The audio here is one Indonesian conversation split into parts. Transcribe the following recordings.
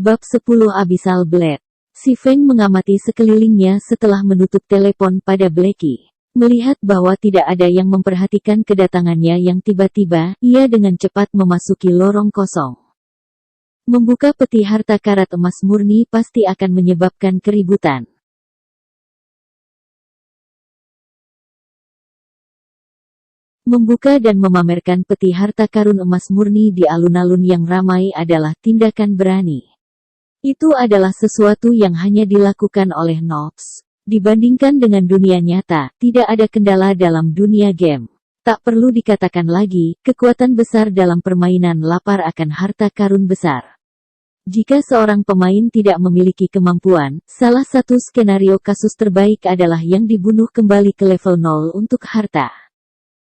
Bab 10 Abyssal Blade. Si Feng mengamati sekelilingnya setelah menutup telepon pada Blackie. Melihat bahwa tidak ada yang memperhatikan kedatangannya yang tiba-tiba, ia dengan cepat memasuki lorong kosong. Membuka peti harta karat emas murni pasti akan menyebabkan keributan. Membuka dan memamerkan peti harta karun emas murni di alun-alun yang ramai adalah tindakan berani. Itu adalah sesuatu yang hanya dilakukan oleh noobs. Dibandingkan dengan dunia nyata, tidak ada kendala dalam dunia game. Tak perlu dikatakan lagi, kekuatan besar dalam permainan lapar akan harta karun besar. Jika seorang pemain tidak memiliki kemampuan, salah satu skenario kasus terbaik adalah yang dibunuh kembali ke level 0 untuk harta.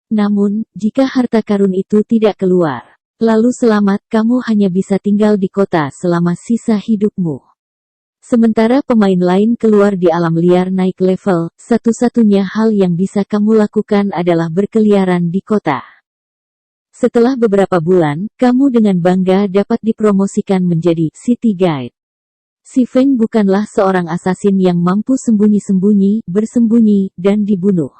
Namun, jika harta karun itu tidak keluar, lalu selamat, kamu hanya bisa tinggal di kota selama sisa hidupmu. Sementara pemain lain keluar di alam liar naik level, satu-satunya hal yang bisa kamu lakukan adalah berkeliaran di kota. Setelah beberapa bulan, kamu dengan bangga dapat dipromosikan menjadi City Guide. Si Feng bukanlah seorang asasin yang mampu sembunyi-sembunyi, bersembunyi, dan dibunuh.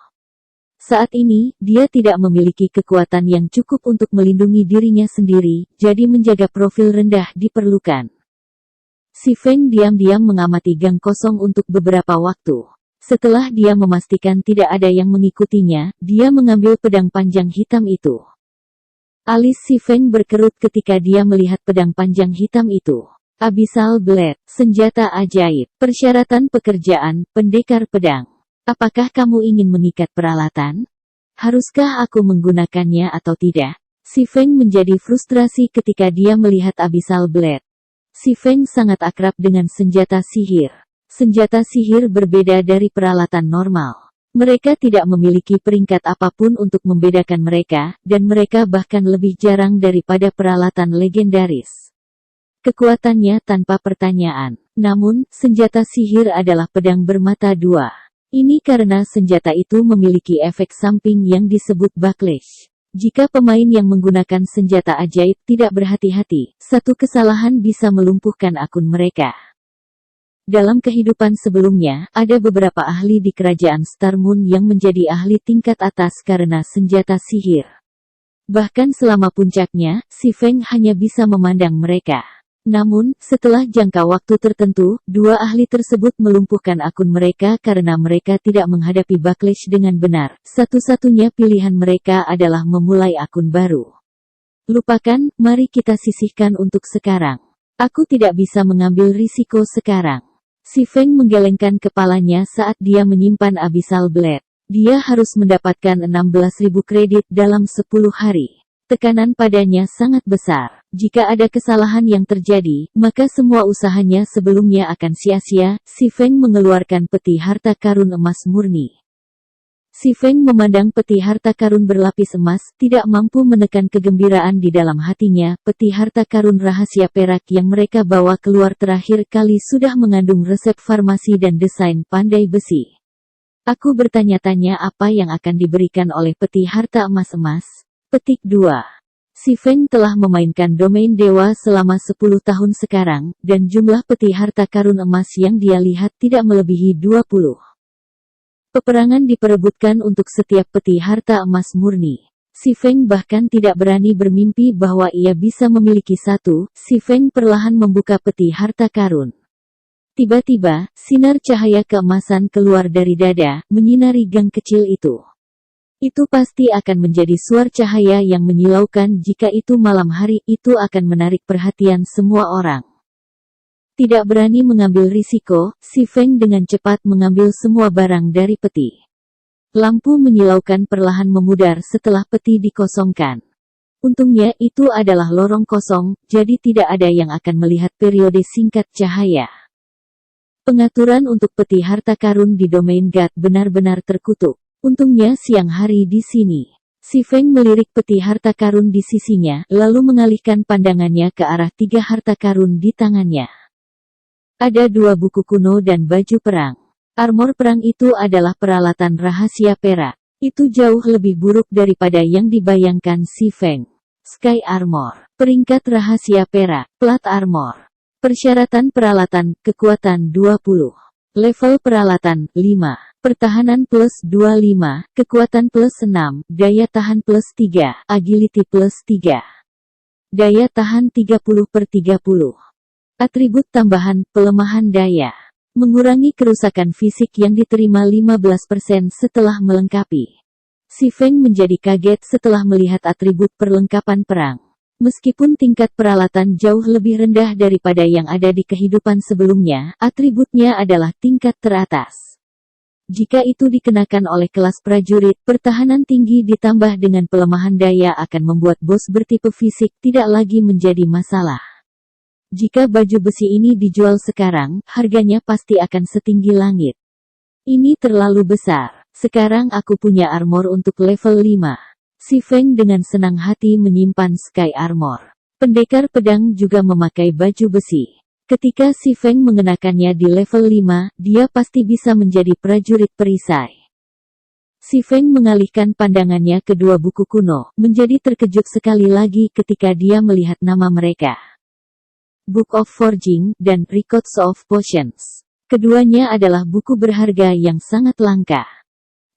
Saat ini, dia tidak memiliki kekuatan yang cukup untuk melindungi dirinya sendiri, jadi menjaga profil rendah diperlukan. Si Feng diam-diam mengamati gang kosong untuk beberapa waktu. Setelah dia memastikan tidak ada yang mengikutinya, dia mengambil pedang panjang hitam itu. Alis si Feng berkerut ketika dia melihat pedang panjang hitam itu. Abyssal Blade, senjata ajaib, persyaratan pekerjaan, pendekar pedang. Apakah kamu ingin mengikat peralatan? Haruskah aku menggunakannya atau tidak? Si Feng menjadi frustrasi ketika dia melihat Abyssal Blade. Si Feng sangat akrab dengan senjata sihir. Senjata sihir berbeda dari peralatan normal. Mereka tidak memiliki peringkat apapun untuk membedakan mereka, dan mereka bahkan lebih jarang daripada peralatan legendaris. Kekuatannya tanpa pertanyaan. Namun, senjata sihir adalah pedang bermata dua. Ini karena senjata itu memiliki efek samping yang disebut backlash. Jika pemain yang menggunakan senjata ajaib tidak berhati-hati, satu kesalahan bisa melumpuhkan akun mereka. Dalam kehidupan sebelumnya, ada beberapa ahli di kerajaan Star Moon yang menjadi ahli tingkat atas karena senjata sihir. Bahkan selama puncaknya, si Feng hanya bisa memandang mereka. Namun, setelah jangka waktu tertentu, dua ahli tersebut melumpuhkan akun mereka karena mereka tidak menghadapi backlash dengan benar. Satu-satunya pilihan mereka adalah memulai akun baru. Lupakan, mari kita sisihkan untuk sekarang. Aku tidak bisa mengambil risiko sekarang. Si Feng menggelengkan kepalanya saat dia menyimpan Abyssal Blade. Dia harus mendapatkan 16.000 kredit dalam 10 hari. Tekanan padanya sangat besar. Jika ada kesalahan yang terjadi, maka semua usahanya sebelumnya akan sia-sia. Si Feng mengeluarkan peti harta karun emas murni. Si Feng memandang peti harta karun berlapis emas, tidak mampu menekan kegembiraan di dalam hatinya. Peti harta karun rahasia perak yang mereka bawa keluar terakhir kali sudah mengandung resep farmasi dan desain pandai besi. Aku bertanya-tanya apa yang akan diberikan oleh peti harta emas-emas. Petik 2. Si Feng telah memainkan domain dewa selama 10 tahun sekarang, dan jumlah peti harta karun emas yang dia lihat tidak melebihi 20. Peperangan diperebutkan untuk setiap peti harta emas murni. Si Feng bahkan tidak berani bermimpi bahwa ia bisa memiliki satu. Si Feng perlahan membuka peti harta karun. Tiba-tiba, sinar cahaya keemasan keluar dari dada, menyinari gang kecil itu. Itu pasti akan menjadi suar cahaya yang menyilaukan jika itu malam hari. Itu akan menarik perhatian semua orang. Tidak berani mengambil risiko, si Feng dengan cepat mengambil semua barang dari peti. Lampu menyilaukan perlahan memudar setelah peti dikosongkan. Untungnya itu adalah lorong kosong, jadi tidak ada yang akan melihat periode singkat cahaya. Pengaturan untuk peti harta karun di domain God benar-benar terkutuk. Untungnya siang hari di sini. Si Feng melirik peti harta karun di sisinya, lalu mengalihkan pandangannya ke arah 3 harta karun di tangannya. Ada 2 buku kuno dan baju perang. Armor perang itu adalah peralatan rahasia perak. Itu jauh lebih buruk daripada yang dibayangkan si Feng. Sky Armor, peringkat rahasia perak, plat armor. Persyaratan peralatan, kekuatan 20. Level peralatan, 5. Pertahanan plus 25, kekuatan plus 6, daya tahan plus 3, agility plus 3. Daya tahan 30/30. Atribut tambahan, pelemahan daya. Mengurangi kerusakan fisik yang diterima 15% setelah melengkapi. Si Feng menjadi kaget setelah melihat atribut perlengkapan perang. Meskipun tingkat peralatan jauh lebih rendah daripada yang ada di kehidupan sebelumnya, atributnya adalah tingkat teratas. Jika itu dikenakan oleh kelas prajurit, pertahanan tinggi ditambah dengan pelemahan daya akan membuat bos bertipe fisik tidak lagi menjadi masalah. Jika baju besi ini dijual sekarang, harganya pasti akan setinggi langit. Ini terlalu besar. Sekarang aku punya armor untuk level 5. Si Feng dengan senang hati menyimpan Sky Armor. Pendekar pedang juga memakai baju besi. Ketika si Feng mengenakannya di level 5, dia pasti bisa menjadi prajurit perisai. Si Feng mengalihkan pandangannya ke dua buku kuno, menjadi terkejut sekali lagi ketika dia melihat nama mereka. Book of Forging dan Records of Potions. Keduanya adalah buku berharga yang sangat langka.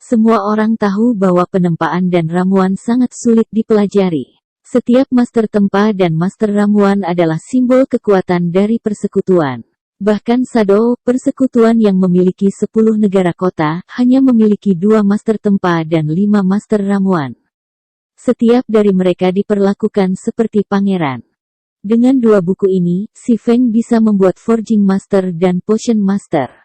Semua orang tahu bahwa penempaan dan ramuan sangat sulit dipelajari. Setiap master tempa dan master ramuan adalah simbol kekuatan dari persekutuan. Bahkan Shadow, persekutuan yang memiliki 10 negara kota, hanya memiliki 2 master tempa dan 5 master ramuan. Setiap dari mereka diperlakukan seperti pangeran. Dengan dua buku ini, si Feng bisa membuat Forging Master dan Potion Master.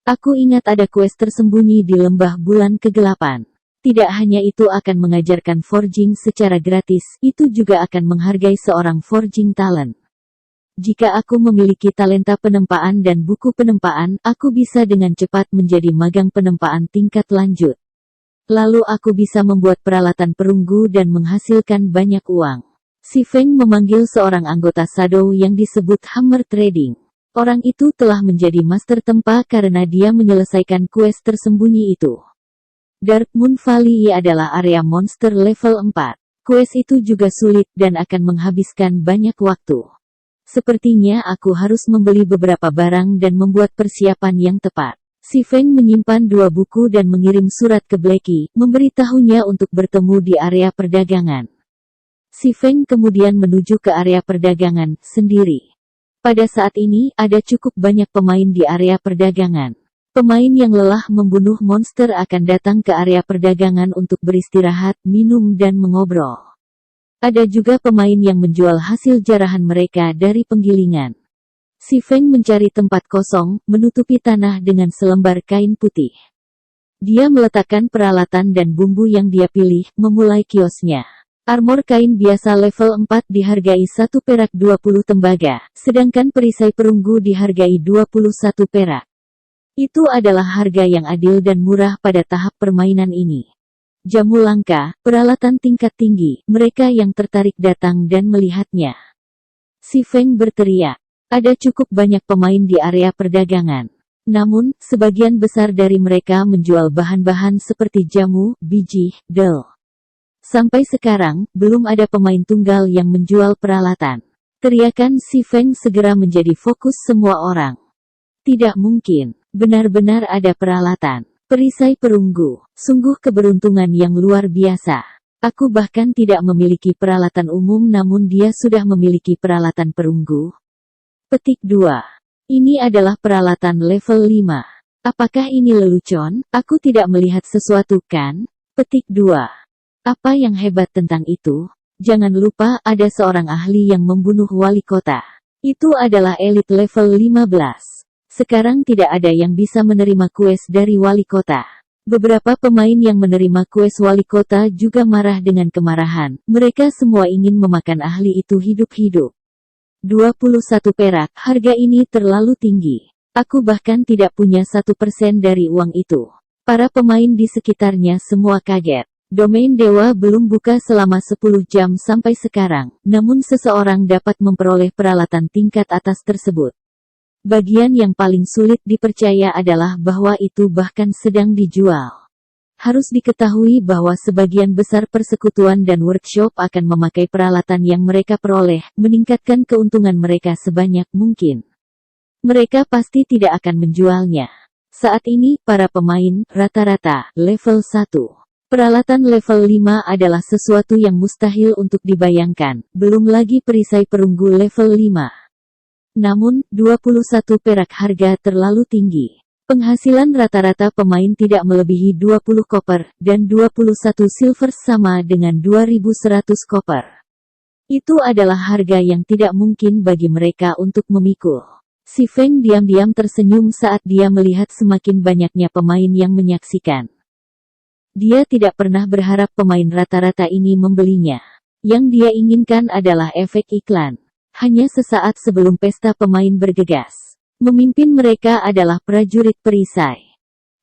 Aku ingat ada quest tersembunyi di lembah bulan kegelapan. Tidak hanya itu akan mengajarkan forging secara gratis, itu juga akan menghargai seorang forging talent. Jika aku memiliki talenta penempaan dan buku penempaan, aku bisa dengan cepat menjadi magang penempaan tingkat lanjut. Lalu aku bisa membuat peralatan perunggu dan menghasilkan banyak uang. Si Feng memanggil seorang anggota Shadow yang disebut Hammer Trading. Orang itu telah menjadi master tempa karena dia menyelesaikan quest tersembunyi itu. Dark Moon Valley adalah area monster level 4. Quest itu juga sulit dan akan menghabiskan banyak waktu. Sepertinya aku harus membeli beberapa barang dan membuat persiapan yang tepat. Si Feng menyimpan dua buku dan mengirim surat ke Blackie, memberitahunya untuk bertemu di area perdagangan. Si Feng kemudian menuju ke area perdagangan sendiri. Pada saat ini, ada cukup banyak pemain di area perdagangan. Pemain yang lelah membunuh monster akan datang ke area perdagangan untuk beristirahat, minum dan mengobrol. Ada juga pemain yang menjual hasil jarahan mereka dari penggilingan. Si Feng mencari tempat kosong, menutupi tanah dengan selembar kain putih. Dia meletakkan peralatan dan bumbu yang dia pilih, memulai kiosnya. Armor kain biasa level 4 dihargai 1 perak 20 tembaga, sedangkan perisai perunggu dihargai 21 perak. Itu adalah harga yang adil dan murah pada tahap permainan ini. Jamu langka, peralatan tingkat tinggi, mereka yang tertarik datang dan melihatnya. Si Feng berteriak. Ada cukup banyak pemain di area perdagangan. Namun, sebagian besar dari mereka menjual bahan-bahan seperti jamu, biji, del. Sampai sekarang, belum ada pemain tunggal yang menjual peralatan. Teriakan si Feng segera menjadi fokus semua orang. Tidak mungkin, benar-benar ada peralatan. Perisai perunggu, sungguh keberuntungan yang luar biasa. Aku bahkan tidak memiliki peralatan umum namun dia sudah memiliki peralatan perunggu. Petik 2. Ini adalah peralatan level 5. Apakah ini lelucon? Aku tidak melihat sesuatu kan? Petik 2. Apa yang hebat tentang itu? Jangan lupa ada seorang ahli yang membunuh wali kota. Itu adalah elit level 15. Sekarang tidak ada yang bisa menerima quest dari wali kota. Beberapa pemain yang menerima quest wali kota juga marah dengan kemarahan. Mereka semua ingin memakan ahli itu hidup-hidup. 21 perak, harga ini terlalu tinggi. Aku bahkan tidak punya 1% dari uang itu. Para pemain di sekitarnya semua kaget. Domain dewa belum buka selama 10 jam sampai sekarang, namun seseorang dapat memperoleh peralatan tingkat atas tersebut. Bagian yang paling sulit dipercaya adalah bahwa itu bahkan sedang dijual. Harus diketahui bahwa sebagian besar persekutuan dan workshop akan memakai peralatan yang mereka peroleh, meningkatkan keuntungan mereka sebanyak mungkin. Mereka pasti tidak akan menjualnya. Saat ini, para pemain, rata-rata, level 1. Peralatan level 5 adalah sesuatu yang mustahil untuk dibayangkan, belum lagi perisai perunggu level 5. Namun, 21 perak harga terlalu tinggi. Penghasilan rata-rata pemain tidak melebihi 20 koper, dan 21 silver sama dengan 2100 koper. Itu adalah harga yang tidak mungkin bagi mereka untuk memikul. Si Feng diam-diam tersenyum saat dia melihat semakin banyaknya pemain yang menyaksikan. Dia tidak pernah berharap pemain rata-rata ini membelinya. Yang dia inginkan adalah efek iklan. Hanya sesaat sebelum pesta pemain bergegas. Memimpin mereka adalah prajurit perisai.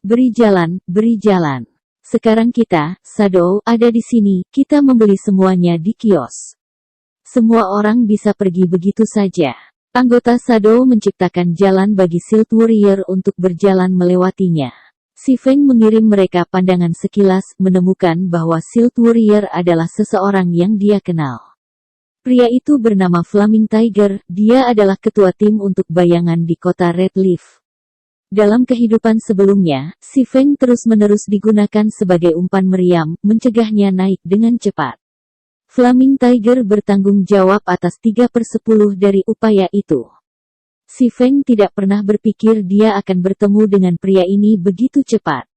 Beri jalan, beri jalan. Sekarang kita, Shadow, ada di sini, kita membeli semuanya di kios. Semua orang bisa pergi begitu saja. Anggota Shadow menciptakan jalan bagi Shield Warrior untuk berjalan melewatinya. Si Feng mengirim mereka pandangan sekilas, menemukan bahwa Shield Warrior adalah seseorang yang dia kenal. Pria itu bernama Flaming Tiger, dia adalah ketua tim untuk bayangan di kota Red Leaf. Dalam kehidupan sebelumnya, si Feng terus-menerus digunakan sebagai umpan meriam, mencegahnya naik dengan cepat. Flaming Tiger bertanggung jawab atas 3/10 dari upaya itu. Si Feng tidak pernah berpikir dia akan bertemu dengan pria ini begitu cepat.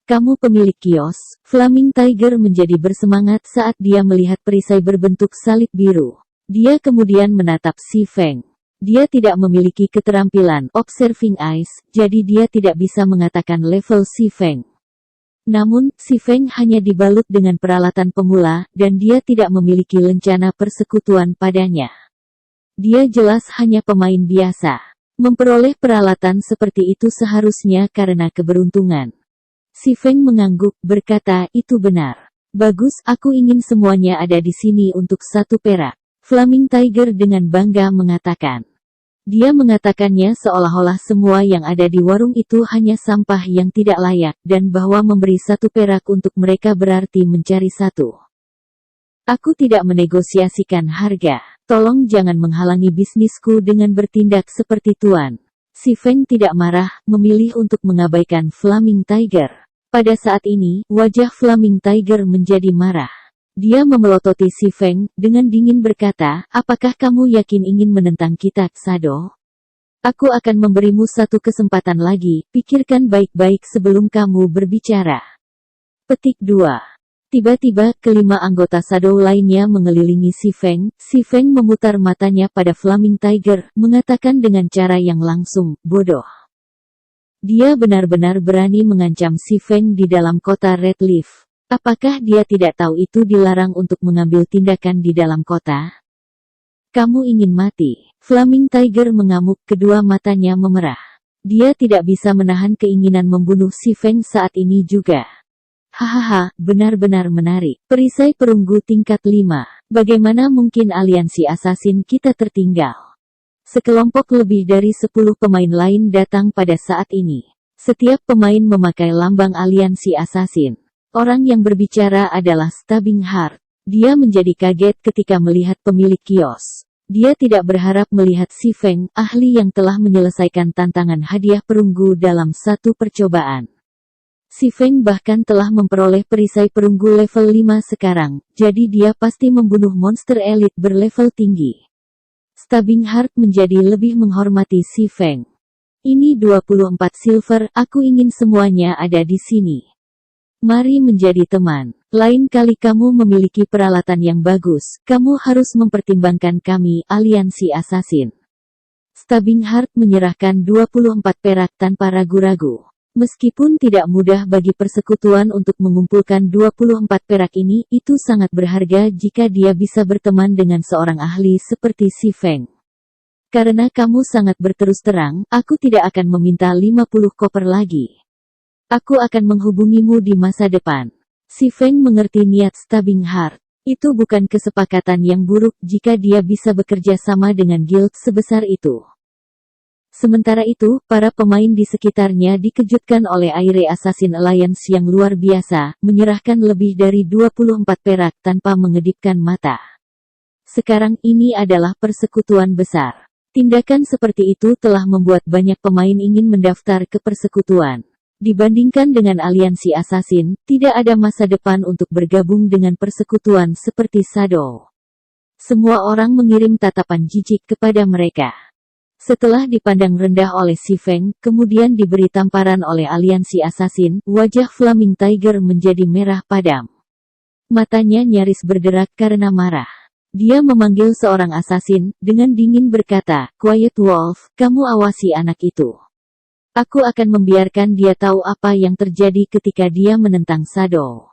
Kamu pemilik kios, Flaming Tiger menjadi bersemangat saat dia melihat perisai berbentuk salib biru. Dia kemudian menatap si Feng. Dia tidak memiliki keterampilan Observing Eyes, jadi dia tidak bisa mengatakan level si Feng. Namun, si Feng hanya dibalut dengan peralatan pemula, dan dia tidak memiliki lencana persekutuan padanya. Dia jelas hanya pemain biasa. Memperoleh peralatan seperti itu seharusnya karena keberuntungan. Si Feng mengangguk, berkata, itu benar. Bagus, aku ingin semuanya ada di sini untuk 1 perak. Flaming Tiger dengan bangga mengatakan. Dia mengatakannya seolah-olah semua yang ada di warung itu hanya sampah yang tidak layak, dan bahwa memberi 1 perak untuk mereka berarti mencari 1. Aku tidak menegosiasikan harga. Tolong jangan menghalangi bisnisku dengan bertindak seperti tuan. Si Feng tidak marah, memilih untuk mengabaikan Flaming Tiger. Pada saat ini, wajah Flaming Tiger menjadi marah. Dia memelototi si Feng, dengan dingin berkata, apakah kamu yakin ingin menentang kita, Shadow? Aku akan memberimu 1 kesempatan lagi, pikirkan baik-baik sebelum kamu berbicara. Petik 2. Tiba-tiba, kelima anggota Shadow lainnya mengelilingi si Feng. Si Feng memutar matanya pada Flaming Tiger, mengatakan dengan cara yang langsung, bodoh. Dia benar-benar berani mengancam si Feng di dalam kota Red Leaf. Apakah dia tidak tahu itu dilarang untuk mengambil tindakan di dalam kota? Kamu ingin mati. Flaming Tiger mengamuk, kedua matanya memerah. Dia tidak bisa menahan keinginan membunuh si Feng saat ini juga. Hahaha, benar-benar menarik. Perisai perunggu tingkat 5. Bagaimana mungkin aliansi asasin kita tertinggal? Sekelompok lebih dari 10 pemain lain datang pada saat ini. Setiap pemain memakai lambang aliansi asasin. Orang yang berbicara adalah Stabbing Heart. Dia menjadi kaget ketika melihat pemilik kios. Dia tidak berharap melihat si Feng, ahli yang telah menyelesaikan tantangan hadiah perunggu dalam 1 percobaan. Si Feng bahkan telah memperoleh perisai perunggu level 5 sekarang, jadi dia pasti membunuh monster elit berlevel tinggi. Stabbing Heart menjadi lebih menghormati si Feng. Ini 24 silver, aku ingin semuanya ada di sini. Mari menjadi teman. Lain kali kamu memiliki peralatan yang bagus, kamu harus mempertimbangkan kami, aliansi asasin. Stabbing Heart menyerahkan 24 perak tanpa ragu-ragu. Meskipun tidak mudah bagi persekutuan untuk mengumpulkan 24 perak ini, itu sangat berharga jika dia bisa berteman dengan seorang ahli seperti si Feng. Karena kamu sangat berterus terang, aku tidak akan meminta 50 koper lagi. Aku akan menghubungimu di masa depan. Si Feng mengerti niat Stabbing Heart. Itu bukan kesepakatan yang buruk jika dia bisa bekerja sama dengan guild sebesar itu. Sementara itu, para pemain di sekitarnya dikejutkan oleh Aire Assassin Alliance yang luar biasa, menyerahkan lebih dari 24 perak tanpa mengedipkan mata. Sekarang ini adalah persekutuan besar. Tindakan seperti itu telah membuat banyak pemain ingin mendaftar ke persekutuan. Dibandingkan dengan aliansi Assassin, tidak ada masa depan untuk bergabung dengan persekutuan seperti Shadow. Semua orang mengirim tatapan jijik kepada mereka. Setelah dipandang rendah oleh Si Feng, kemudian diberi tamparan oleh aliansi Assassin, wajah Flaming Tiger menjadi merah padam. Matanya nyaris berderak karena marah. Dia memanggil seorang assassin, dengan dingin berkata, "Quiet Wolf, kamu awasi anak itu. Aku akan membiarkan dia tahu apa yang terjadi ketika dia menentang Shadow."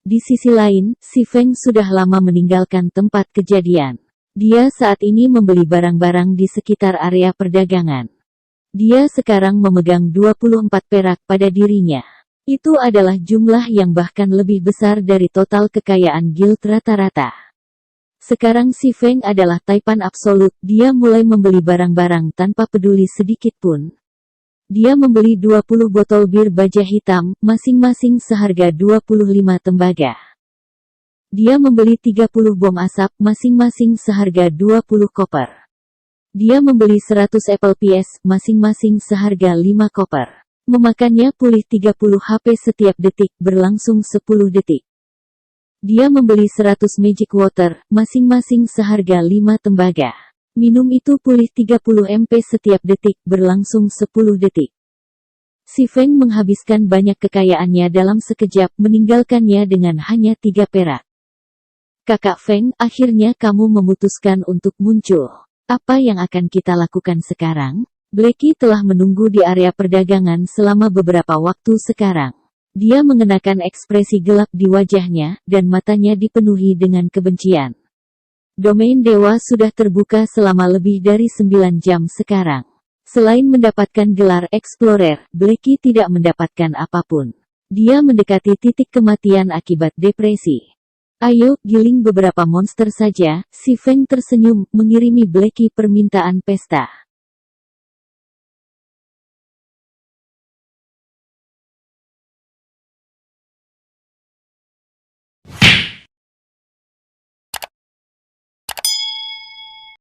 Di sisi lain, Si Feng sudah lama meninggalkan tempat kejadian. Dia saat ini membeli barang-barang di sekitar area perdagangan. Dia sekarang memegang 24 perak pada dirinya. Itu adalah jumlah yang bahkan lebih besar dari total kekayaan guild rata-rata. Sekarang Si Feng adalah taipan absolut, dia mulai membeli barang-barang tanpa peduli sedikit pun. Dia membeli 20 botol bir baja hitam, masing-masing seharga 25 tembaga. Dia membeli 30 bom asap, masing-masing seharga 20 koper. Dia membeli 100 Apple PS, masing-masing seharga 5 koper. Memakannya pulih 30 HP setiap detik, berlangsung 10 detik. Dia membeli 100 Magic Water, masing-masing seharga 5 tembaga. Minum itu pulih 30 MP setiap detik, berlangsung 10 detik. Si Feng menghabiskan banyak kekayaannya dalam sekejap, meninggalkannya dengan hanya 3 perak. "Kakak Feng, akhirnya kamu memutuskan untuk muncul. Apa yang akan kita lakukan sekarang?" Blackie telah menunggu di area perdagangan selama beberapa waktu sekarang. Dia mengenakan ekspresi gelap di wajahnya, dan matanya dipenuhi dengan kebencian. Domain dewa sudah terbuka selama lebih dari 9 jam sekarang. Selain mendapatkan gelar Explorer, Blackie tidak mendapatkan apapun. Dia mendekati titik kematian akibat depresi. "Ayo, giling beberapa monster saja." Si Feng tersenyum, mengirimi Blackie permintaan pesta.